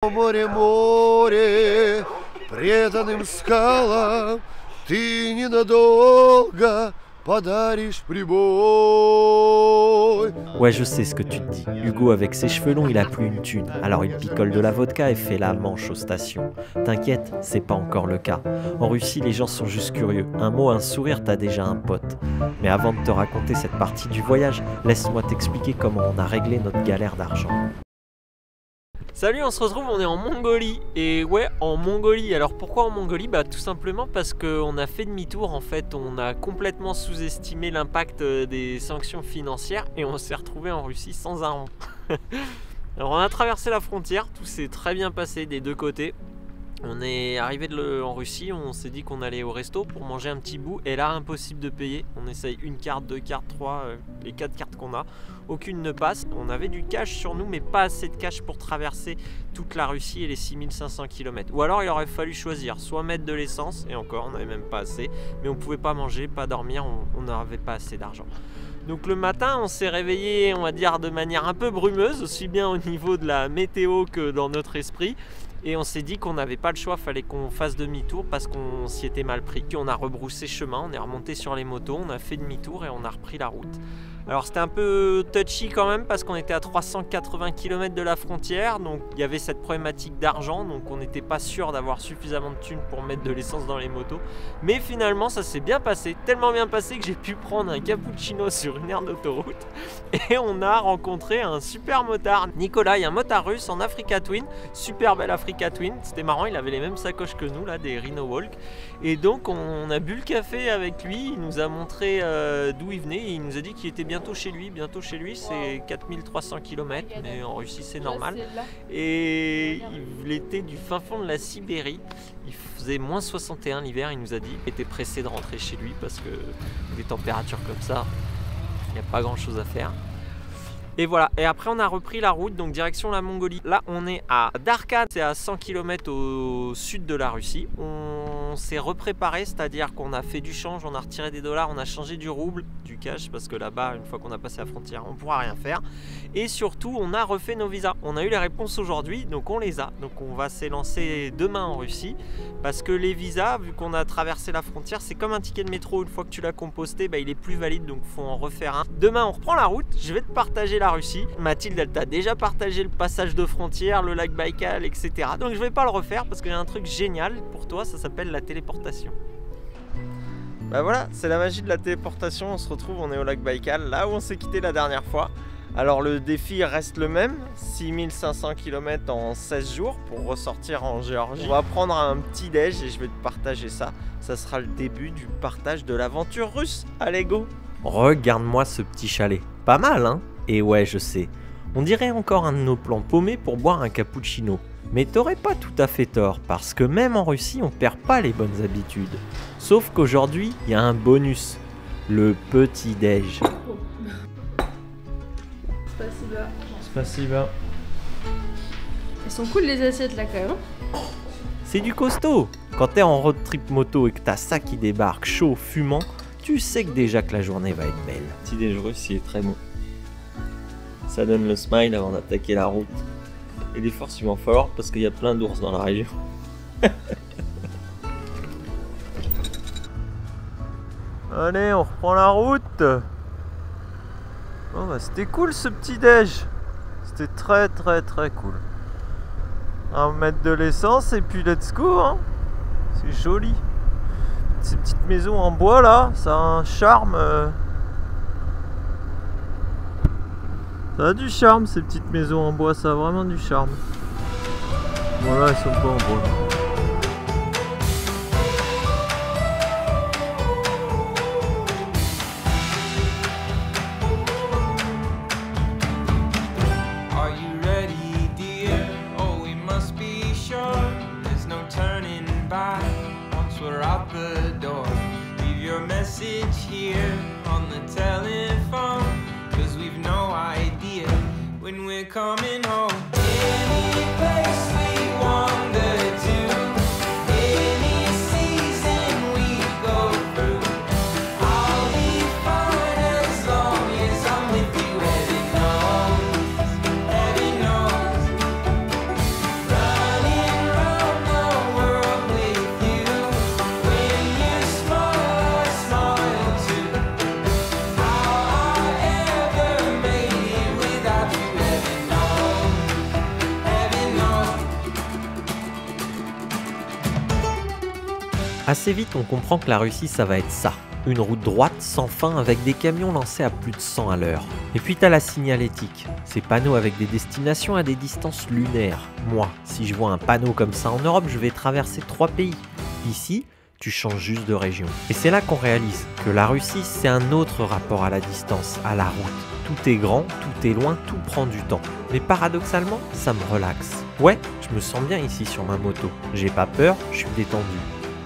Море, море, преданным скалам, ты ненадолго подаришь прибой. Ouais, je sais ce que tu te dis. Hugo, avec ses cheveux longs, il a plus une thune. Alors il picole de la vodka et fait la manche aux stations. T'inquiète, c'est pas encore le cas. En Russie, les gens sont juste curieux. Un mot, un sourire, t'as déjà un pote. Mais avant de te raconter cette partie du voyage, laisse-moi t'expliquer comment on a réglé notre galère d'argent. Salut, on se retrouve, on est en Mongolie. Et ouais, en Mongolie. Alors pourquoi en Mongolie? Bah tout simplement parce qu'on a fait demi-tour. En fait, on a complètement sous-estimé l'impact des sanctions financières et on s'est retrouvé en Russie sans un rond. Alors on a traversé la frontière, tout s'est très bien passé des deux côtés. On est arrivé en Russie, on s'est dit qu'on allait au resto pour manger un petit bout. Et là, impossible de payer. On essaye une carte, deux cartes, trois, les 4 cartes qu'on a. Aucune ne passe. On avait du cash sur nous, mais pas assez de cash pour traverser toute la Russie et les 6500 km. Ou alors, il aurait fallu choisir, soit mettre de l'essence, et encore, on n'avait même pas assez. Mais on ne pouvait pas manger, pas dormir, on n'avait pas assez d'argent. Donc le matin, on s'est réveillé, on va dire, de manière un peu brumeuse, aussi bien au niveau de la météo que dans notre esprit. Et on s'est dit qu'on n'avait pas le choix, fallait qu'on fasse demi-tour parce qu'on s'y était mal pris. Puis on a rebroussé chemin, on est remonté sur les motos, on a fait demi-tour et on a repris la route. Alors c'était un peu touchy quand même parce qu'on était à 380 km de la frontière, donc il y avait cette problématique d'argent, donc on n'était pas sûr d'avoir suffisamment de thunes pour mettre de l'essence dans les motos. Mais finalement ça s'est bien passé, tellement bien passé que j'ai pu prendre un cappuccino sur une aire d'autoroute et on a rencontré un super motard, Nicolas, un motard russe en Africa Twin, super belle Africa Twin, c'était marrant, il avait les mêmes sacoches que nous là, des Rhino Walk. Et donc on a bu le café avec lui, il nous a montré d'où il venait, et il nous a dit qu'il était bientôt chez lui c'est 4300 km, mais en Russie c'est normal. Et il était du fin fond de la Sibérie, il faisait moins 61 l'hiver, il nous a dit, il était pressé de rentrer chez lui parce que des températures comme ça, il n'y a pas grand chose à faire. Et voilà, et après on a repris la route, donc direction la Mongolie. Là on est à Darkhan, c'est à 100 km au sud de la Russie. On s'est repréparé, c'est-à-dire qu'on a fait du change, on a retiré des dollars, on a changé du rouble, du cash, parce que là-bas, une fois qu'on a passé la frontière, on ne pourra rien faire. Et surtout, on a refait nos visas. On a eu les réponses aujourd'hui, donc on les a. Donc on va s'élancer demain en Russie, parce que les visas, vu qu'on a traversé la frontière, c'est comme un ticket de métro, une fois que tu l'as composté, bah, il est plus valide, donc il faut en refaire un. Demain, on reprend la route, je vais te partager la Russie. Mathilde, elle t'a déjà partagé le passage de frontière, le lac Baïkal, etc. Donc je vais pas le refaire parce qu'il y a un truc génial pour toi, ça s'appelle la téléportation. Bah voilà, c'est la magie de la téléportation, on se retrouve, on est au lac Baïkal, là où on s'est quitté la dernière fois. Alors le défi reste le même, 6500 km en 16 jours pour ressortir en Géorgie. On va prendre un petit déj et je vais te partager ça. Ça sera le début du partage de l'aventure russe. Allez go! Regarde-moi ce petit chalet, pas mal hein? Et ouais, je sais, on dirait encore un de nos plans paumés pour boire un cappuccino. Mais t'aurais pas tout à fait tort, parce que même en Russie, on perd pas les bonnes habitudes. Sauf qu'aujourd'hui, il y a un bonus, le petit-déj. Spasiba. Elles sont cool les assiettes là quand même. C'est du costaud. Quand t'es en road trip moto et que t'as ça qui débarque chaud, fumant, tu sais que déjà que la journée va être belle. Petit-déj russe, il est très bon. Ça donne le smile avant d'attaquer la route. Et des forces, il va en falloir parce qu'il y a plein d'ours dans la région. Allez, on reprend la route. Oh bah c'était cool ce petit déj. C'était très cool. On va mettre de l'essence et puis let's go hein. C'est joli. Ces petites maisons en bois là, ça a un charme. Ça a du charme ces petites maisons en bois, ça a vraiment du charme. Bon là elles sont pas en bois. Are you ready, dear? Oh, we must be sure. There's no turning back once we're out the door. Leave your message here on the telephone, 'cause we've no idea when we're coming home. Any place we wander to, any season we go through, I'll be fine as long as I'm with you. Heaven knows, heaven knows. Assez vite, on comprend que la Russie, ça va être ça. Une route droite sans fin avec des camions lancés à plus de 100 à l'heure. Et puis t'as la signalétique, ces panneaux avec des destinations à des distances lunaires. Moi, si je vois un panneau comme ça en Europe, je vais traverser 3 pays. Ici, tu changes juste de région. Et c'est là qu'on réalise que la Russie, c'est un autre rapport à la distance, à la route. Tout est grand, tout est loin, tout prend du temps. Mais paradoxalement, ça me relaxe. Ouais, je me sens bien ici sur ma moto. J'ai pas peur, je suis détendu.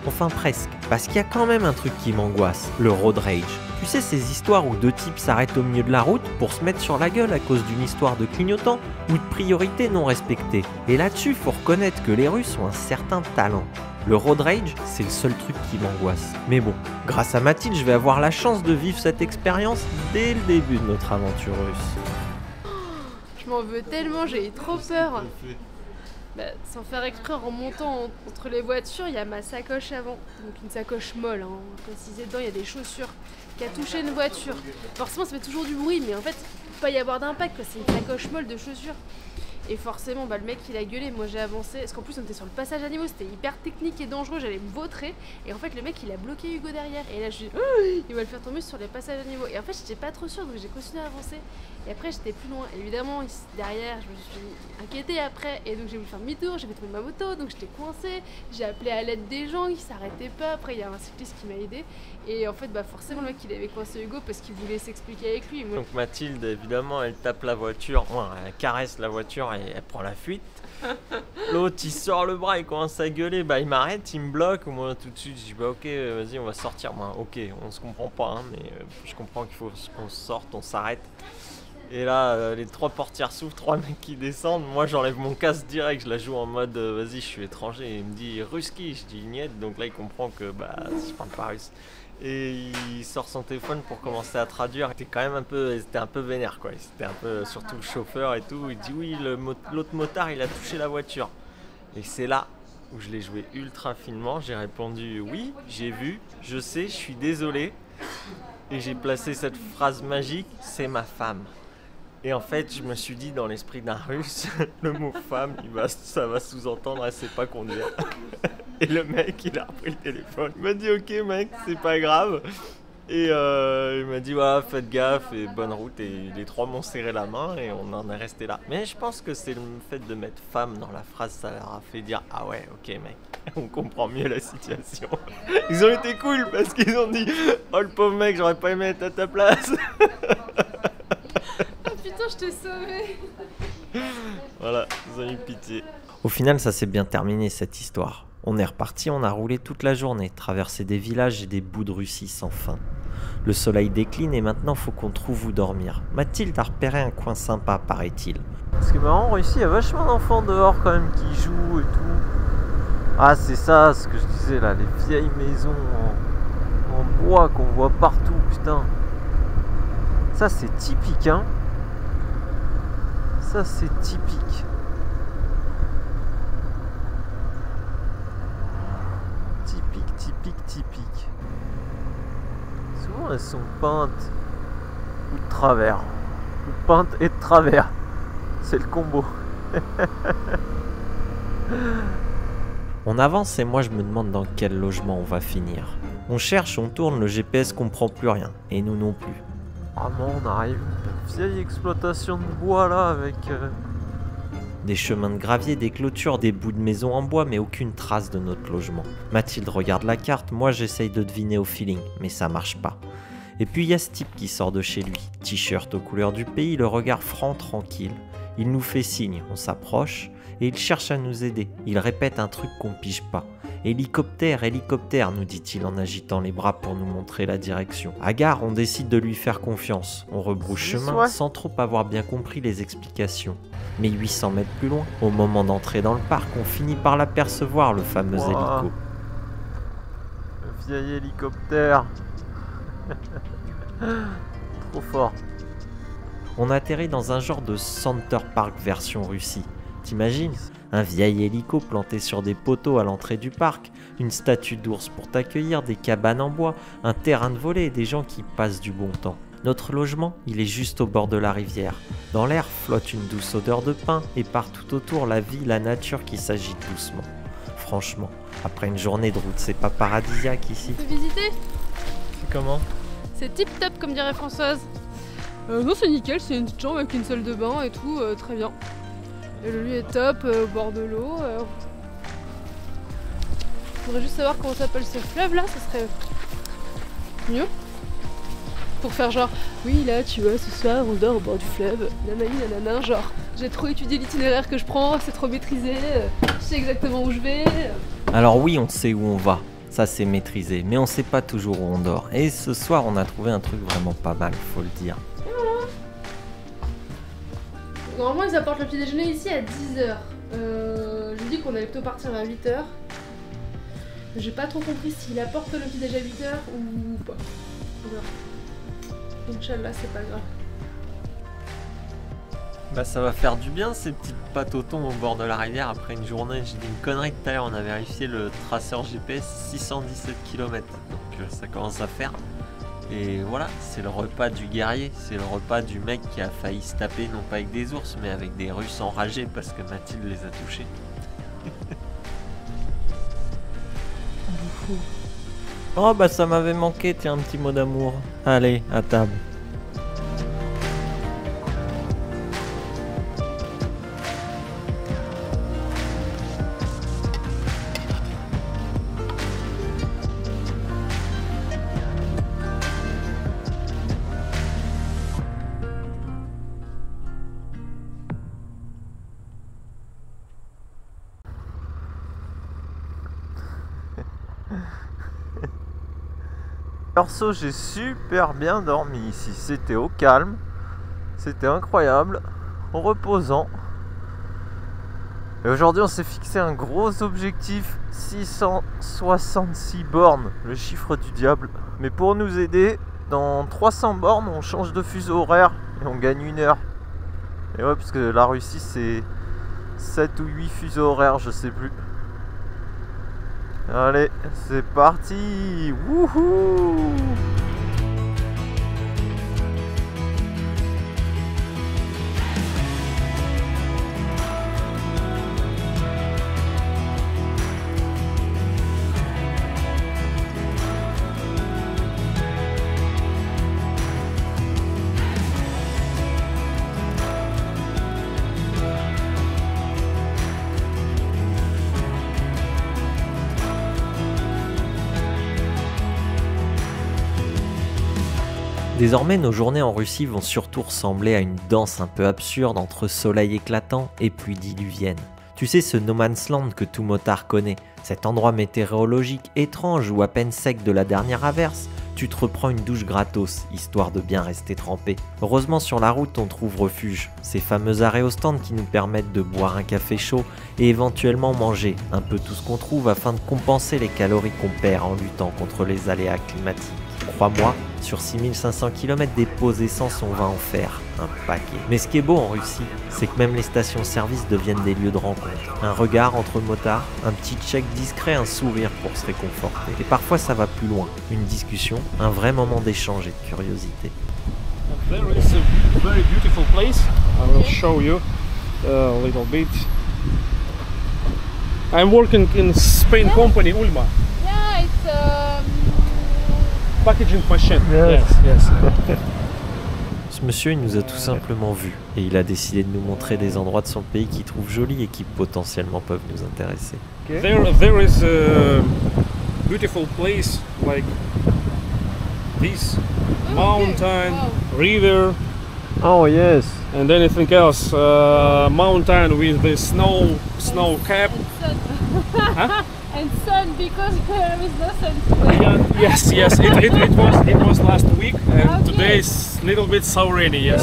Enfin presque, parce qu'il y a quand même un truc qui m'angoisse, le road rage. Tu sais, ces histoires où 2 types s'arrêtent au milieu de la route pour se mettre sur la gueule à cause d'une histoire de clignotant ou de priorité non respectée. Et là-dessus, faut reconnaître que les Russes ont un certain talent. Le road rage, c'est le seul truc qui m'angoisse. Mais bon, grâce à Mathilde, je vais avoir la chance de vivre cette expérience dès le début de notre aventure russe. Je m'en veux tellement, j'ai eu trop peur. Bah, sans faire exprès, en remontant entre les voitures, il y a ma sacoche avant. Donc une sacoche molle, hein. Précisé dedans, il y a des chaussures qui a touché une voiture. Forcément, ça fait toujours du bruit, mais en fait, il ne peut pas y avoir d'impact, c'est une sacoche molle de chaussures. Et forcément, bah, le mec il a gueulé, moi j'ai avancé, parce qu'en plus on était sur le passage à niveau, c'était hyper technique et dangereux, j'allais me vautrer. Et en fait le mec il a bloqué Hugo derrière, et là je dis il va le faire tomber sur les passages à niveau. Et en fait j'étais pas trop sûre, donc j'ai continué à avancer. Et après j'étais plus loin, et évidemment derrière je me suis inquiétée après, et donc j'ai voulu faire demi-tour, j'ai fait tomber ma moto, donc j'étais coincée. J'ai appelé à l'aide des gens, ils s'arrêtaient pas, après il y a un cycliste qui m'a aidé. Et en fait bah forcément le mec il avait coincé Hugo parce qu'il voulait s'expliquer avec lui. Moi... Donc Mathilde évidemment elle tape la voiture, elle caresse la voiture et elle prend la fuite. L'autre il sort le bras, il commence à gueuler, bah il m'arrête, il me bloque. Moi tout de suite je dis bah ok vas-y on va sortir. Moi ok on se comprend pas hein, mais je comprends qu'il faut qu'on sorte, on s'arrête. Et là les 3 portières s'ouvrent, 3 mecs qui descendent. Moi j'enlève mon casque direct, je la joue en mode vas-y je suis étranger. Et il me dit Ruski, je dis niet, donc là il comprend que bah je parle pas russe. Et il sort son téléphone pour commencer à traduire. C'était un peu vénère quoi. C'était un peu surtout le chauffeur et tout. Il dit oui l'autre motard il a touché la voiture. Et c'est là où je l'ai joué ultra finement. J'ai répondu oui, j'ai vu, je sais, je suis désolé. Et j'ai placé cette phrase magique, c'est ma femme. Et en fait, je me suis dit dans l'esprit d'un russe, le mot femme, ça va sous-entendre, elle sait pas conduire. Et le mec, il a repris le téléphone. Il m'a dit ok mec, c'est pas grave. Et il m'a dit ouais, faites gaffe et bonne route. Et les 3 m'ont serré la main et on en est resté là. Mais je pense que c'est le fait de mettre femme dans la phrase, ça leur a fait dire ah ouais, ok mec, on comprend mieux la situation. Ils ont été cool parce qu'ils ont dit oh le pauvre mec, j'aurais pas aimé être à ta place. Putain, je t'ai sauvé. Voilà, ils ont eu pitié. Au final, ça s'est bien terminé cette histoire. On est reparti, on a roulé toute la journée, traversé des villages et des bouts de Russie sans fin. Le soleil décline et maintenant faut qu'on trouve où dormir. Mathilde a repéré un coin sympa, paraît-il. Parce que en Russie, il y a vachement d'enfants dehors quand même qui jouent et tout. Ah, c'est ça, ce que je disais là, les vieilles maisons en bois qu'on voit partout, putain. Ça, c'est typique, hein. Ça, c'est typique. Typique. Souvent, elles sont peintes ou de travers. Ou peintes et de travers. C'est le combo. On avance et moi, je me demande dans quel logement on va finir. On cherche, on tourne, le GPS comprend plus rien. Et nous non plus. Vraiment, on arrive une vieille exploitation de bois là avec des chemins de gravier, des clôtures, des bouts de maison en bois, mais aucune trace de notre logement. Mathilde regarde la carte, moi j'essaye de deviner au feeling, mais ça marche pas. Et puis il y a ce type qui sort de chez lui, t-shirt aux couleurs du pays, le regard franc, tranquille. Il nous fait signe, on s'approche, et il cherche à nous aider. Il répète un truc qu'on pige pas. Hélicoptère, hélicoptère, nous dit-il en agitant les bras pour nous montrer la direction. À gare, on décide de lui faire confiance. On rebrousse chemin sans trop avoir bien compris les explications. Mais 800 mètres plus loin, au moment d'entrer dans le parc, on finit par l'apercevoir, le fameux hélico. Le vieil hélicoptère. Trop fort. On atterrit dans un genre de Center Park version Russie. T'imagines ? Un vieil hélico planté sur des poteaux à l'entrée du parc, une statue d'ours pour t'accueillir, des cabanes en bois, un terrain de volley et des gens qui passent du bon temps. Notre logement, il est juste au bord de la rivière. Dans l'air flotte une douce odeur de pin et partout autour la vie, la nature qui s'agite doucement. franchement. Après une journée de route, c'est pas paradisiaque ici. Tu peux visiter? C'est comment? C'est tip top comme dirait Françoise. Non, c'est nickel, c'est une petite chambre avec une salle de bain et tout, très bien. Et le lieu est top, au bord de l'eau. Faudrait juste savoir comment s'appelle ce fleuve là, ça serait mieux. Pour faire genre, oui là tu vois, ce soir on dort au bord du fleuve, nanani nanana, genre j'ai trop étudié l'itinéraire que je prends, c'est trop maîtrisé, je sais exactement où je vais. Alors oui, on sait où on va, ça c'est maîtrisé, mais on sait pas toujours où on dort. Et ce soir, on a trouvé un truc vraiment pas mal, faut le dire. Normalement ils apportent le petit déjeuner ici à 10h. J'ai dit qu'on allait plutôt partir à 8h. J'ai pas trop compris s'il apporte le petit déjeuner à 8h ou pas. On verra. Inch'Allah, c'est pas grave. Bah ça va faire du bien ces petites pâtes au thon au bord de la rivière après une journée. J'ai dit une connerie tout à l'heure, on a vérifié le traceur GPS, 617 km. Donc ça commence à faire. Et voilà, c'est le repas du guerrier, c'est le repas du mec qui a failli se taper non pas avec des ours mais avec des Russes enragés parce que Mathilde les a touchés. Oh bah ça m'avait manqué, tiens, un petit mot d'amour. Allez, à table. Perso, j'ai super bien dormi ici, c'était au calme, c'était incroyable, reposant. Et aujourd'hui on s'est fixé un gros objectif, 666 bornes, le chiffre du diable. Mais pour nous aider, dans 300 bornes on change de fuseau horaire et on gagne 1 heure. Et ouais, parce que la Russie c'est 7 ou 8 fuseaux horaires, je sais plus. Allez, c'est parti! Wouhou! Désormais, nos journées en Russie vont surtout ressembler à une danse un peu absurde entre soleil éclatant et pluie diluvienne. Tu sais, ce no man's land que tout motard connaît, cet endroit météorologique étrange où à peine sec de la dernière averse, tu te reprends une douche gratos, histoire de bien rester trempé. Heureusement sur la route on trouve refuge, ces fameux arrêts au stand qui nous permettent de boire un café chaud et éventuellement manger un peu tout ce qu'on trouve afin de compenser les calories qu'on perd en luttant contre les aléas climatiques. Crois-moi, sur 6500 km des pauses essence on va en faire un paquet. Mais ce qui est beau en Russie, c'est que même les stations-service deviennent des lieux de rencontre. Un regard entre motards, un petit check discret, un sourire pour se réconforter. Et parfois ça va plus loin, une discussion, un vrai moment d'échange et de curiosité. There is a very beautiful place. I will show you a little bit. I'm working in Spain company Ulma. Yeah, it's Packaging machine. Yes. Yes. Ce monsieur il nous a tout simplement vus et il a décidé de nous montrer des endroits de son pays qu'il trouve jolis et qui potentiellement peuvent nous intéresser. There is a beautiful place like this mountain, river, Oh yes. and anything else. Mountain with the snow cap. Huh? And sun because there is no sun today. Yeah, yes. It was last week, and Okay. today is a little bit so rainy. Yes.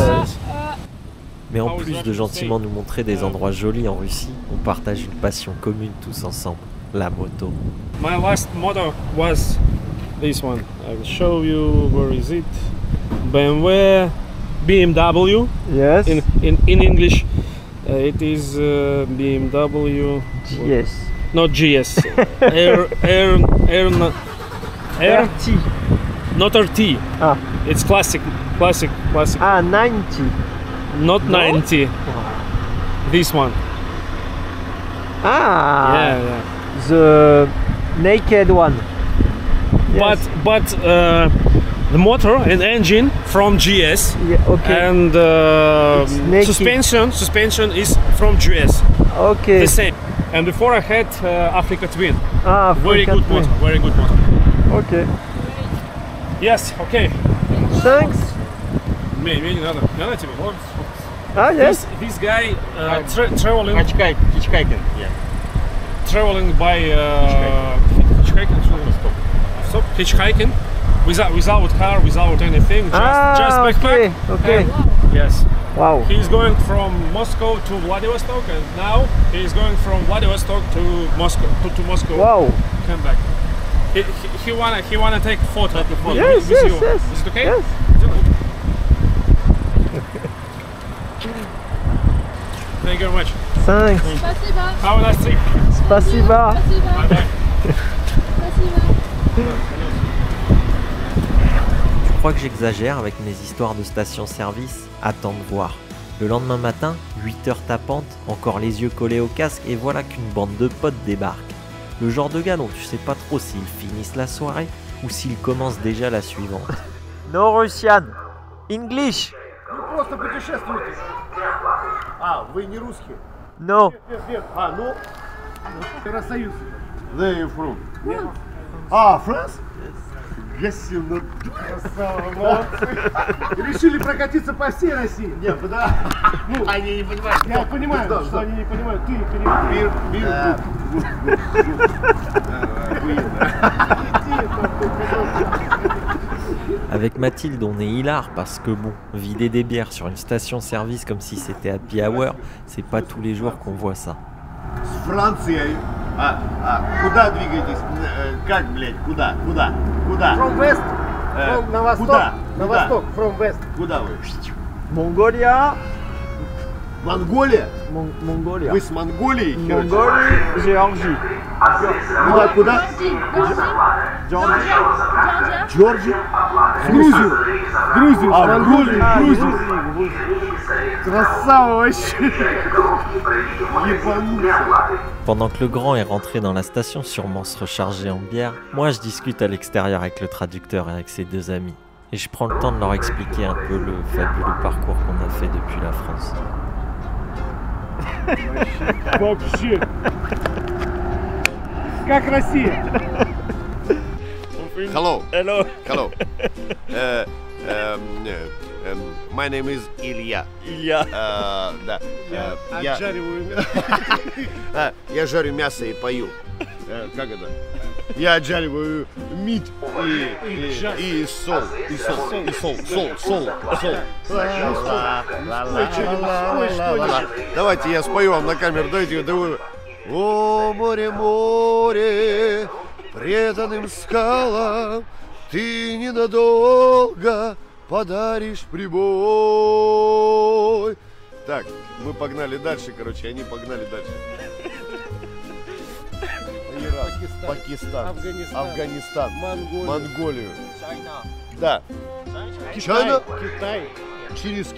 Mais en plus de gentiment nous montrer des endroits jolis en Russie, on partage une passion commune tous ensemble, la moto. My last model was this one. I will show you. Where is it? BMW. Yes. In English, it is BMW. Yes. Not GS. RT. Not RT. Ah. It's classic. Ah, 90. Not 90. This one. Ah. Yeah. The naked one. Yes. But the motor and engine from GS, Yeah, okay. and It's naked. suspension is from GS. Okay. The same. And before I had Africa Twin. Ah, Very Africa good Twin. motor. Very good motor. Okay. Yes. Okay. Thanks. Maybe another TV. Ah, yes. This guy traveling Hitchhiking. Yeah. traveling by hitchhiking. Stop. Hitchhiking without car, without anything. Just backpack. Okay. Yes. Wow. He's going from Moscow to Vladivostok, and now he's going from Vladivostok to Moscow. To Moscow. Wow. Come back. He wanna take photo. Yes, with you. yes. Is it okay? Yes. Thank you very much. Thanks. Спасибо. Have a nice trip. Спасибо. Спасибо. Bye. Спасибо. Tu crois que j'exagère avec mes histoires de station-service? Attends de voir. Le lendemain matin, 8h tapantes, encore les yeux collés au casque, et voilà qu'une bande de potes débarque. Le genre de gars dont tu sais pas trop s'ils finissent la soirée ou s'ils commencent déjà la suivante. No Russian, English. Просто путешествуете. А, вы не русские? No. А, ну, Евросоюз. Where are you from? А, France? Yes, ну, красава, молодцы. Решили прокатиться по всей России? Нет, да. Ну, они не понимают. Я понимаю, что они не понимают. Ты переведи. Avec Mathilde, on est hilar parce que bon, vider des bières sur une station-service comme si c'était happy hour, c'est pas tous les jours qu'on voit ça. С Францией. Куда двигаетесь? Как, блядь, куда? From west. На восток. Куда? На восток. From west. Куда вы? Mongolia. Монголия? Mongolia. Вы с Монголией? херачите? Mongolie, Géorgie. Куда? Georgia. Джорджия? Грузию. Грузию. Ah, Монголию. Грузию. Грузия. Красава вообще. Ебанулся. Pendant que le grand est rentré dans la station, sûrement se recharger en bière, moi je discute à l'extérieur avec le traducteur et avec ses deux amis. Et je prends le temps de leur expliquer un peu le fabuleux parcours qu'on a fait depuis la France. Вообще. Как Россия. Hello. Hello. Hello. My name is Илья. Илья. Да. Я Отжариваю. я жарю мясо и пою. Как это? Я отжариваю мидь и сол. Сол. Давайте я спою вам на камеру. Дайте. О, море, море, преданным скалам, ты ненадолго подаришь прибой. Так, мы погнали дальше, короче, они погнали дальше. Ирак, Пакистан, Афганистан, Монголию. Да. Чайна? Китай. Через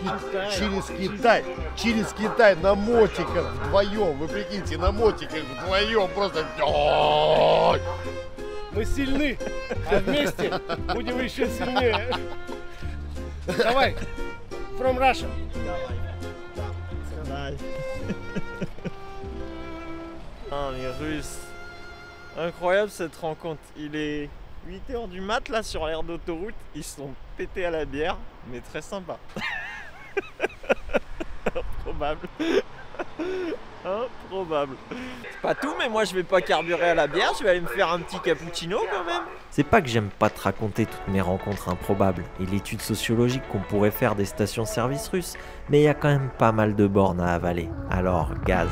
Китай на мотиках вдвоем. Вы прикиньте, на мотиках вдвоем просто. Ой! Мы сильны, а вместе будем еще сильнее. Давай, from Russia. Ah, les Russes. Incroyable cette rencontre. Il est 8h du mat là sur l'aire d'autoroute. Ils sont pétés à la bière, mais très sympa. Improbable. Improbable. C'est pas tout, mais moi je vais pas carburer à la bière, je vais aller me faire un petit cappuccino quand même. C'est pas que j'aime pas te raconter toutes mes rencontres improbables et l'étude sociologique qu'on pourrait faire des stations-service russes, mais il y a quand même pas mal de bornes à avaler. Alors, gaz.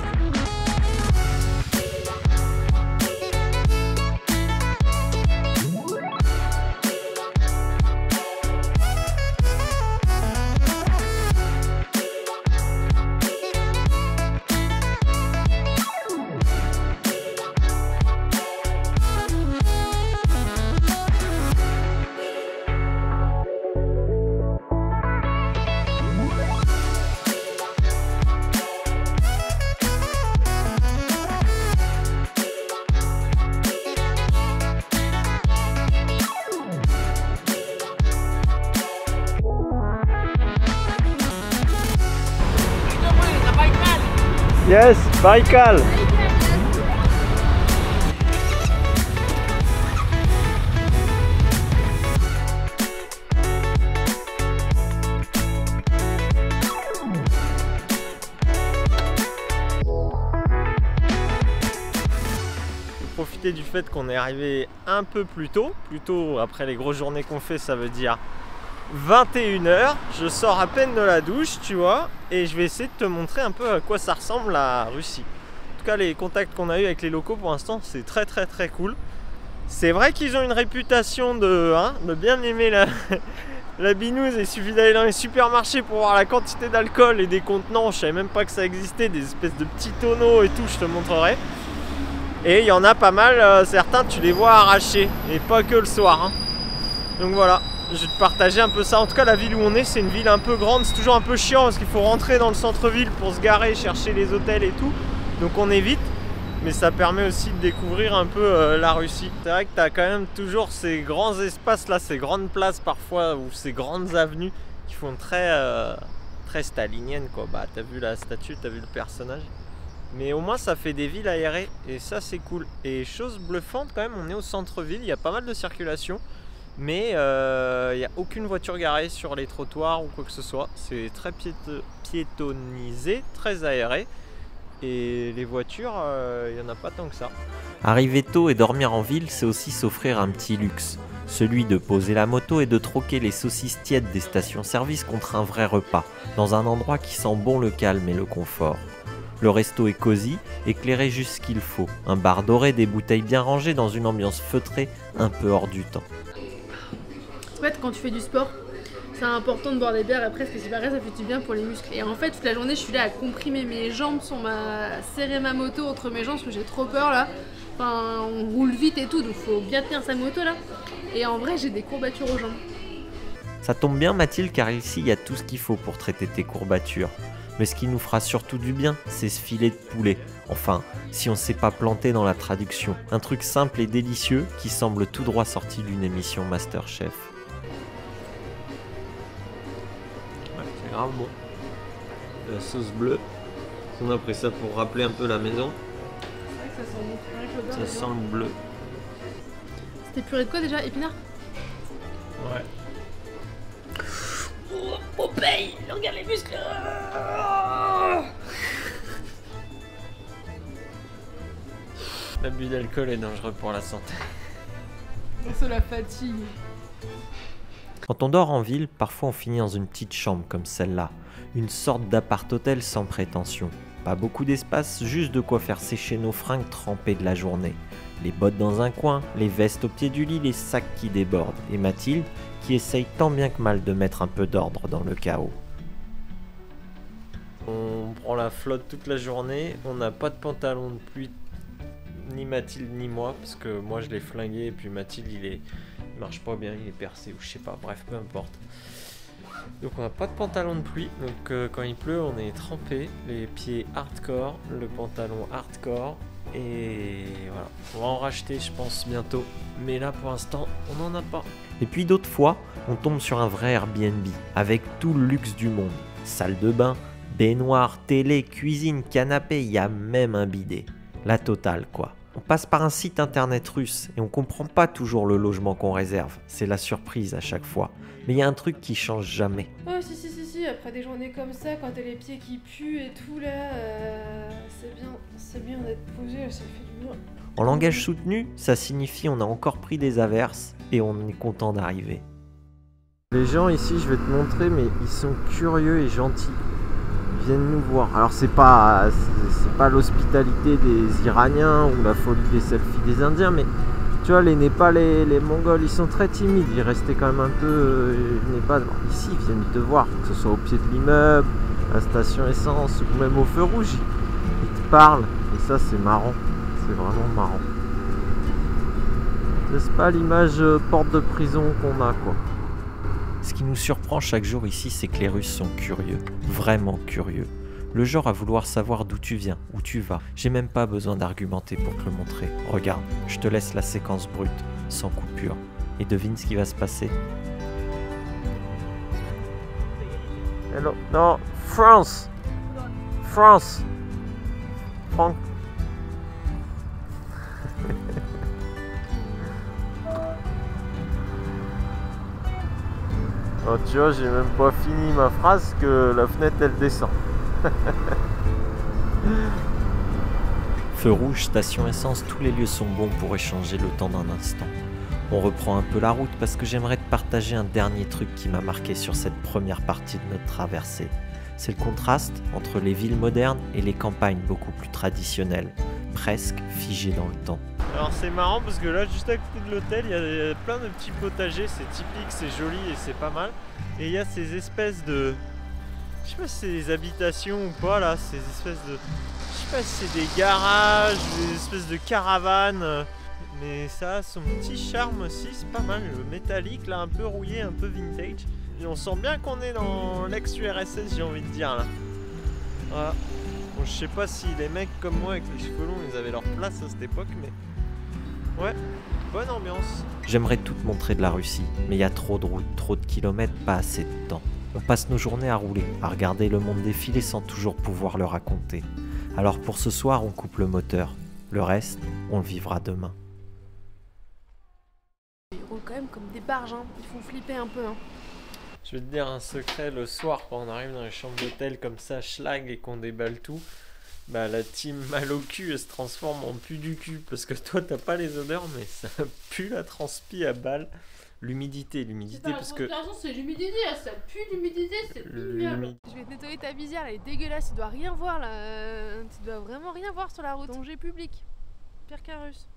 Yes, Baïkal. Profiter du fait qu'on est arrivé un peu plus tôt après les grosses journées qu'on fait, ça veut dire 21 h. Je sors à peine de la douche, tu vois, et je vais essayer de te montrer un peu à quoi ça ressemble la Russie. En tout cas, les contacts qu'on a eu avec les locaux pour l'instant, c'est très cool. C'est vrai qu'ils ont une réputation de bien aimer la binouse. Il suffit d'aller dans les supermarchés pour voir la quantité d'alcool et des contenants. Je savais même pas que ça existait, des espèces de petits tonneaux et tout, je te montrerai. Et il y en a pas mal, certains tu les vois arrachés, et pas que le soir. Hein. Donc voilà, je vais te partager un peu ça. En tout cas, la ville où on est, c'est une ville un peu grande, c'est toujours un peu chiant parce qu'il faut rentrer dans le centre-ville pour se garer, chercher les hôtels et tout. Donc on évite, mais ça permet aussi de découvrir un peu la Russie. C'est vrai que tu as quand même toujours ces grands espaces là, ces grandes places parfois, ou ces grandes avenues qui font très staliniennes quoi. Bah t'as vu la statue, t'as vu le personnage. Mais au moins ça fait des villes aérées et ça c'est cool. Et chose bluffante quand même, on est au centre-ville, il y a pas mal de circulation. Mais il n'y a aucune voiture garée sur les trottoirs ou quoi que ce soit. C'est très piétonnisé, très aéré. Et les voitures, il n'y en a pas tant que ça. Arriver tôt et dormir en ville, c'est aussi s'offrir un petit luxe. Celui de poser la moto et de troquer les saucisses tièdes des stations-service contre un vrai repas, dans un endroit qui sent bon le calme et le confort. Le resto est cosy, éclairé juste ce qu'il faut. Un bar doré, des bouteilles bien rangées dans une ambiance feutrée, un peu hors du temps. En fait, quand tu fais du sport, c'est important de boire des bières après, parce que c'est pareil, ça fait du bien pour les muscles. Et en fait, toute la journée, je suis là à comprimer mes jambes, serrer ma moto entre mes jambes, parce que j'ai trop peur là. Enfin, on roule vite et tout, donc faut bien tenir sa moto là. Et en vrai, j'ai des courbatures aux jambes. Ça tombe bien Mathilde, car ici, il y a tout ce qu'il faut pour traiter tes courbatures. Mais ce qui nous fera surtout du bien, c'est ce filet de poulet. Enfin, si on ne s'est pas planté dans la traduction. Un truc simple et délicieux qui semble tout droit sorti d'une émission Masterchef. Ouais, c'est grave bon. La sauce bleue. On a pris ça pour rappeler un peu la maison. C'est vrai que ça sent bon. Avec l'odeur Ça des sent gens. le bleu. C'était purée de quoi déjà? Épinards? Ouais. Oh, Popeye, regarde les muscles. L'abus d'alcool est dangereux pour la santé. C'est la fatigue. Quand on dort en ville, parfois on finit dans une petite chambre comme celle-là. Une sorte d'appart-hôtel sans prétention. Pas beaucoup d'espace, juste de quoi faire sécher nos fringues trempées de la journée. Les bottes dans un coin, les vestes au pied du lit, les sacs qui débordent. Et Mathilde, qui essaye tant bien que mal de mettre un peu d'ordre dans le chaos. On prend la flotte toute la journée, on n'a pas de pantalon de pluie, ni Mathilde ni moi, parce que moi je l'ai flingué et puis Mathilde il marche pas bien, il est percé ou je sais pas, bref peu importe. Donc on n'a pas de pantalon de pluie, donc quand il pleut on est trempé, les pieds hardcore, le pantalon hardcore, et voilà. On va en racheter je pense bientôt, mais là pour l'instant on n'en a pas. Et puis d'autres fois, on tombe sur un vrai Airbnb, avec tout le luxe du monde. Salle de bain, baignoire, télé, cuisine, canapé, il y a même un bidet. La totale quoi. On passe par un site internet russe et on comprend pas toujours le logement qu'on réserve. C'est la surprise à chaque fois. Mais il y a un truc qui change jamais. Oh si, après des journées comme ça, quand t'as les pieds qui puent et tout là, c'est bien d'être posé, ça fait du bien. En langage soutenu, ça signifie on a encore pris des averses et on est content d'arriver. Les gens ici, je vais te montrer, mais ils sont curieux et gentils. Ils viennent nous voir. Alors c'est pas l'hospitalité des Iraniens ou la folie des selfies des Indiens, mais tu vois, les Népalais, les Mongols, ils sont très timides. Ils restaient quand même un peu Népal. Ici, ils viennent te voir, que ce soit au pied de l'immeuble, à la station essence ou même au feu rouge. Ils te parlent et ça, c'est marrant. C'est vraiment marrant. C'est pas l'image porte de prison qu'on a, quoi. Ce qui nous surprend chaque jour ici, c'est que les Russes sont curieux, vraiment curieux. Le genre à vouloir savoir d'où tu viens, où tu vas. J'ai même pas besoin d'argumenter pour te le montrer. Regarde, je te laisse la séquence brute, sans coupure. Et devine ce qui va se passer. Hello. Non, France. France. Franck. Oh, tu vois, j'ai même pas fini ma phrase que la fenêtre elle descend. Feu rouge, station essence, tous les lieux sont bons pour échanger le temps d'un instant. On reprend un peu la route parce que j'aimerais te partager un dernier truc qui m'a marqué sur cette première partie de notre traversée. C'est le contraste entre les villes modernes et les campagnes beaucoup plus traditionnelles, presque figées dans le temps. Alors c'est marrant parce que là, juste à côté de l'hôtel, il y a plein de petits potagers, c'est typique, c'est joli et c'est pas mal. Et il y a ces espèces de... Je sais pas si c'est des habitations ou pas là, ces espèces de... Je sais pas si c'est des garages, des espèces de caravanes. Mais ça a son petit charme aussi, c'est pas mal. Le métallique là, un peu rouillé, un peu vintage. Et on sent bien qu'on est dans l'ex-URSS, j'ai envie de dire là. Voilà. Bon, je sais pas si les mecs comme moi avec les cheveux longs, ils avaient leur place à cette époque, mais... Ouais, bonne ambiance. J'aimerais tout te montrer de la Russie, mais il y a trop de routes, trop de kilomètres, pas assez de temps. On passe nos journées à rouler, à regarder le monde défiler sans toujours pouvoir le raconter. Alors pour ce soir, on coupe le moteur. Le reste, on le vivra demain. Ils roulent quand même comme des barges, hein. Ils font flipper un peu. Hein. Je vais te dire un secret, le soir quand on arrive dans les chambres d'hôtel comme ça, schlag, et qu'on déballe tout, bah la team mal au cul elle se transforme en pu du cul, parce que toi t'as pas les odeurs mais ça pue la transpi à balle. L'humidité parce que... C'est l'humidité, ça pue l'humidité, c'est ignoble. Je vais te nettoyer ta visière, elle est dégueulasse, tu dois rien voir là, tu dois vraiment rien voir sur la route. Danger public, pire qu'un russe.